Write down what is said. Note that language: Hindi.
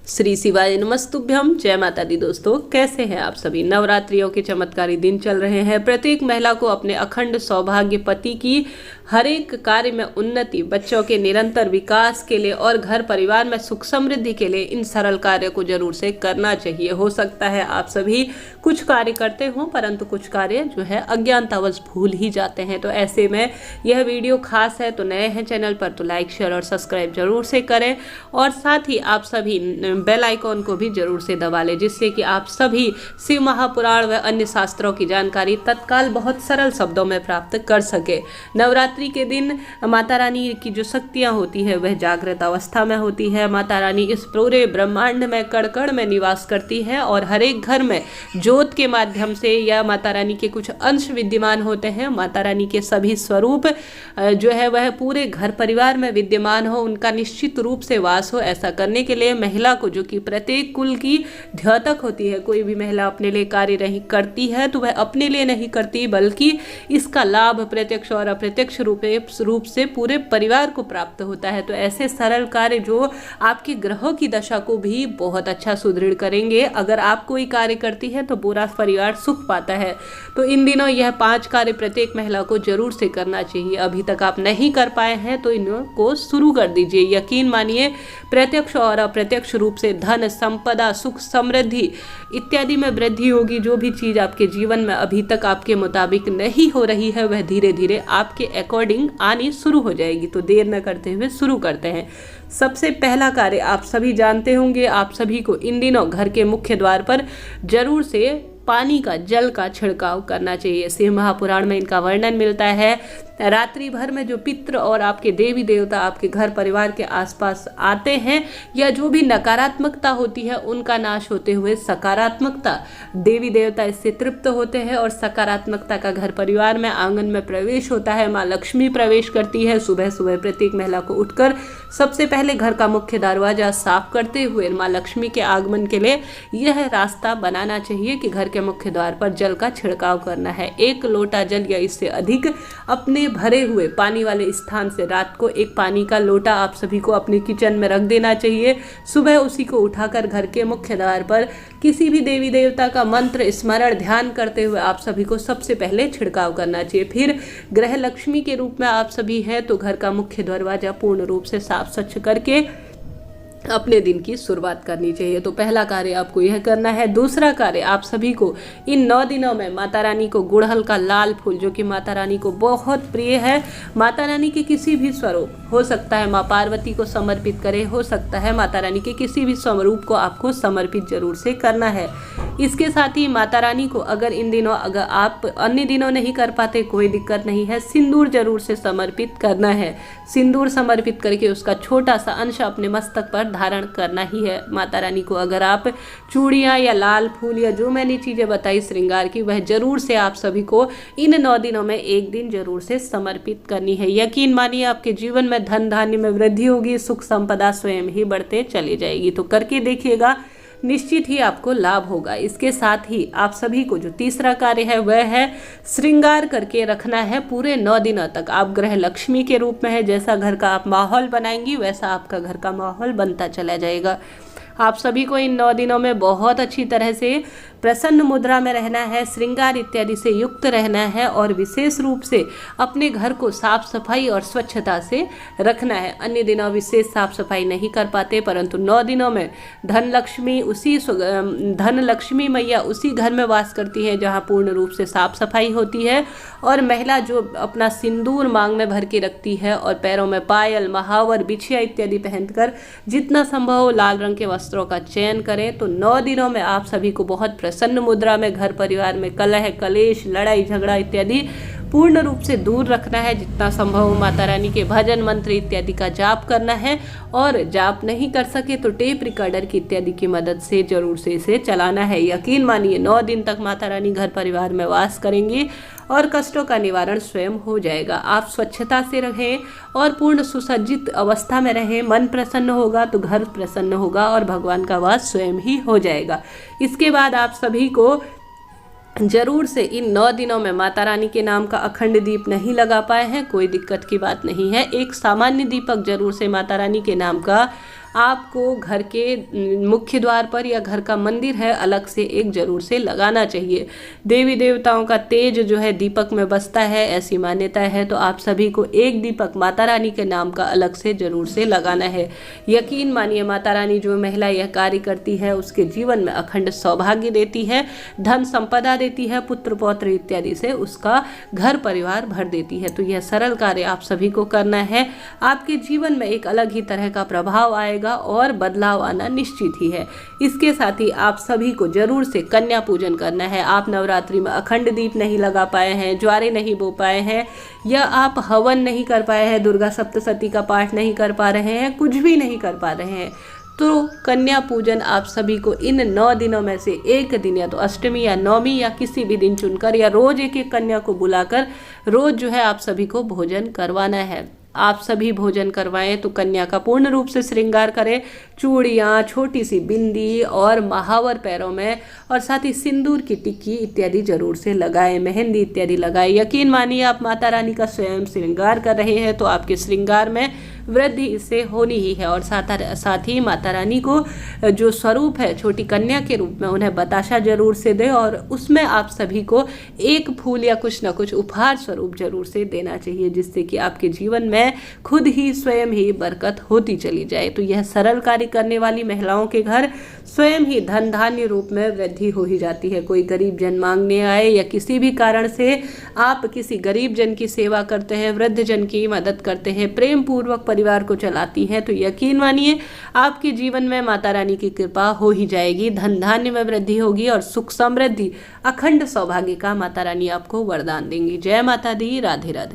श्री शिवाय नमस्तुभ्यम। जय माता दी। दोस्तों, कैसे हैं आप सभी। नवरात्रियों के चमत्कारी दिन चल रहे हैं। प्रत्येक महिला को अपने अखंड सौभाग्य, पति की हर एक कार्य में उन्नति, बच्चों के निरंतर विकास के लिए और घर परिवार में सुख समृद्धि के लिए इन सरल कार्य को जरूर से करना चाहिए। हो सकता है आप सभी कुछ कार्य करते हो, परंतु कुछ कार्य जो है अज्ञानतावश भूल ही जाते हैं। तो ऐसे में यह वीडियो खास है। तो नए हैं चैनल पर तो लाइक, शेयर और सब्सक्राइब जरूर से करें और साथ ही आप सभी बेल आइकॉन को भी जरूर से दबा लें, जिससे कि आप सभी शिव महापुराण व अन्य शास्त्रों की जानकारी तत्काल बहुत सरल शब्दों में प्राप्त कर सके। नवरात्रि के दिन माता रानी की जो शक्तियां होती है वह जागृत अवस्था में होती है। माता रानी इस पूरे ब्रह्मांड में कण कण में निवास करती है और हर एक घर में ज्योत के माध्यम से या माता रानी के कुछ अंश विद्यमान होते हैं। माता रानी के सभी स्वरूप जो है वह पूरे घर परिवार में विद्यमान हो, उनका निश्चित रूप से वास हो। ऐसा करने के लिए महिला को, जो कि प्रत्येक कुल की द्योतक होती है, कोई भी महिला अपने लिए कार्य नहीं करती है तो वह अपने लिए नहीं करती, बल्कि इसका लाभ प्रत्यक्ष और अप्रत्यक्ष रूप से पूरे परिवार को प्राप्त होता है। तो ऐसे सरल कार्य जो आपके ग्रहों की दशा को भी बहुत अच्छा सुदृढ़ करेंगे। अगर आप कोई कार्य करती है तो पूरा परिवार सुख पाता है। तो इन दिनों यह 5 कार्य प्रत्येक महिला को जरूर से करना चाहिए। अभी तक आप नहीं कर पाए हैं तो इनको शुरू कर दीजिए। यकीन मानिए, प्रत्यक्ष और अप्रत्यक्ष रूप से धन, संपदा, सुख, समृद्धि इत्यादि में वृद्धि होगी। जो भी चीज आपके जीवन में अभी तक आपके मुताबिक नहीं हो रही है वह धीरे धीरे आपके अकॉर्डिंग आनी शुरू हो जाएगी। तो देर न करते हुए शुरू करते हैं। सबसे पहला कार्य आप सभी जानते होंगे, आप सभी को इन दिनों घर के मुख्य द्वार पर जरूर से पानी का, जल का छिड़काव करना चाहिए। शिव महापुराण में इनका वर्णन मिलता है। रात्रि भर में जो पितृ और आपके देवी देवता आपके घर परिवार के आसपास आते हैं, या जो भी नकारात्मकता होती है उनका नाश होते हुए सकारात्मकता, देवी देवता इससे तृप्त होते हैं और सकारात्मकता का घर परिवार में, आंगन में प्रवेश होता है। माँ लक्ष्मी प्रवेश करती है। सुबह सुबह प्रत्येक महिला को उठकर सबसे पहले घर का मुख्य दरवाजा साफ करते हुए माँ लक्ष्मी के आगमन के लिए यह रास्ता बनाना चाहिए कि घर के मुख्य द्वार पर जल का छिड़काव करना है। 1 लोटा जल या इससे अधिक अपने भरे हुए पानी वाले स्थान से रात को एक पानी का लोटा आप सभी को अपने किचन में रख देना चाहिए। सुबह उसी को उठाकर घर के मुख्य द्वार पर किसी भी देवी देवता का मंत्र स्मरण ध्यान करते हुए आप सभी को सबसे पहले छिड़काव करना चाहिए। फिर ग्रह लक्ष्मी के रूप में आप सभी हैं तो घर का मुख्य दरवाजा पूर्ण रूप से साफ स्वच्छ करके अपने दिन की शुरुआत करनी चाहिए। तो पहला कार्य आपको यह करना है। दूसरा कार्य, आप सभी को इन 9 दिनों में माता रानी को गुड़हल का लाल फूल, जो कि माता रानी को बहुत प्रिय है, माता रानी के किसी भी स्वरूप, हो सकता है माँ पार्वती को समर्पित करें, हो सकता है माता रानी के किसी भी स्वरूप को आपको समर्पित जरूर से करना है। इसके साथ ही माता रानी को अगर आप अन्य दिनों नहीं कर पाते, कोई दिक्कत नहीं है, सिंदूर जरूर से समर्पित करना है। सिंदूर समर्पित करके उसका छोटा सा अंश अपने मस्तक पर धारण करना ही है माता रानी को। अगर आप चूड़ियाँ या लाल फूल या जो मैंने चीज़ें बताई श्रृंगार की, वह जरूर से आप सभी को इन 9 दिनों में एक दिन जरूर से समर्पित करनी है। यकीन मानिए, आपके जीवन में धन धान्य में वृद्धि होगी, सुख संपदा स्वयं ही बढ़ते चली जाएगी। तो करके देखिएगा, निश्चित ही आपको लाभ होगा। इसके साथ ही आप सभी को जो तीसरा कार्य है वह है श्रृंगार करके रखना है पूरे 9 दिनों तक। आप ग्रह लक्ष्मी के रूप में है, जैसा घर का आप माहौल बनाएंगी वैसा आपका घर का माहौल बनता चला जाएगा। आप सभी को इन 9 दिनों में बहुत अच्छी तरह से प्रसन्न मुद्रा में रहना है, श्रृंगार इत्यादि से युक्त रहना है और विशेष रूप से अपने घर को साफ सफाई और स्वच्छता से रखना है। अन्य दिनों विशेष साफ सफाई नहीं कर पाते, परंतु 9 दिनों में धन लक्ष्मी मैया उसी घर में वास करती है जहाँ पूर्ण रूप से साफ सफाई होती है। और महिला जो अपना सिंदूर मांग में भर के रखती है और पैरों में पायल, महावर, बिछिया इत्यादि पहनकर जितना संभव हो लाल रंग के वस्त्रों का चयन करें। तो 9 दिनों में आप सभी को बहुत प्रसन्न मुद्रा में घर परिवार में कलह, कलेश, लड़ाई झगड़ा इत्यादि पूर्ण रूप से दूर रखना है। जितना संभव हो माता रानी के भजन मंत्र इत्यादि का जाप करना है, और जाप नहीं कर सके तो टेप रिकॉर्डर की इत्यादि की मदद से जरूर से इसे चलाना है। यकीन मानिए, 9 दिन तक माता रानी घर परिवार में वास करेंगी और कष्टों का निवारण स्वयं हो जाएगा। आप स्वच्छता से रहें और पूर्ण सुसज्जित अवस्था में रहें। मन प्रसन्न होगा तो घर प्रसन्न होगा और भगवान का वास स्वयं ही हो जाएगा। इसके बाद आप सभी को जरूर से इन 9 दिनों में माता रानी के नाम का अखंड दीप नहीं लगा पाए हैं, कोई दिक्कत की बात नहीं है। एक सामान्य दीपक जरूर से माता रानी के नाम का आपको घर के मुख्य द्वार पर या घर का मंदिर है अलग से एक जरूर से लगाना चाहिए। देवी देवताओं का तेज जो है दीपक में बसता है, ऐसी मान्यता है। तो आप सभी को एक दीपक माता रानी के नाम का अलग से जरूर से लगाना है। यकीन मानिए माता रानी जो महिला यह कार्य करती है उसके जीवन में अखंड सौभाग्य देती है, धन संपदा देती है, पुत्र पौत्र इत्यादि से उसका घर परिवार भर देती है। तो यह सरल कार्य आप सभी को करना है। आपके जीवन में एक अलग ही तरह का प्रभाव आएगा और बदलाव आना निश्चित ही है। इसके साथ ही आप सभी को जरूर से कन्या पूजन करना है। आप नवरात्रि में अखंड दीप नहीं लगा पाए हैं, ज्वारे नहीं बो पाए हैं, या आप हवन नहीं कर पाए हैं, दुर्गा सप्तशती का पाठ नहीं कर पा रहे हैं, कुछ भी नहीं कर पा रहे हैं, तो कन्या पूजन आप सभी को इन 9 दिनों में से एक दिन या तो अष्टमी या नवमी या किसी भी दिन चुनकर या रोज एक एक कन्या को बुलाकर रोज जो है आप सभी को भोजन करवाना है। आप सभी भोजन करवाएं तो कन्या का पूर्ण रूप से श्रृंगार करें, चूड़ियाँ, छोटी सी बिंदी और महावर पैरों में, और साथ ही सिंदूर की टिक्की इत्यादि जरूर से लगाएं, मेहंदी इत्यादि लगाएं। यकीन मानिए आप माता रानी का स्वयं श्रृंगार कर रहे हैं तो आपके श्रृंगार में वृद्धि इससे होनी ही है। और साथ ही माता रानी को जो स्वरूप है छोटी कन्या के रूप में उन्हें बताशा जरूर से दे, और उसमें आप सभी को एक फूल या कुछ न कुछ उपहार स्वरूप जरूर से देना चाहिए, जिससे कि आपके जीवन में खुद ही स्वयं ही बरकत होती चली जाए। तो यह सरल कार्य करने वाली महिलाओं के घर स्वयं ही धन धान्य रूप में वृद्धि हो ही जाती है। कोई गरीब जन मांगने आए या किसी भी कारण से आप किसी गरीब जन की सेवा करते हैं, वृद्ध जन की मदद करते हैं, प्रेम पूर्वक परिवार को चलाती हैं, तो यकीन मानिए आपके जीवन में माता रानी की कृपा हो ही जाएगी। धन धान्य में वृद्धि होगी और सुख समृद्धि अखंड सौभाग्य का माता रानी आपको वरदान देंगी। जय माता दी, राधे राधे।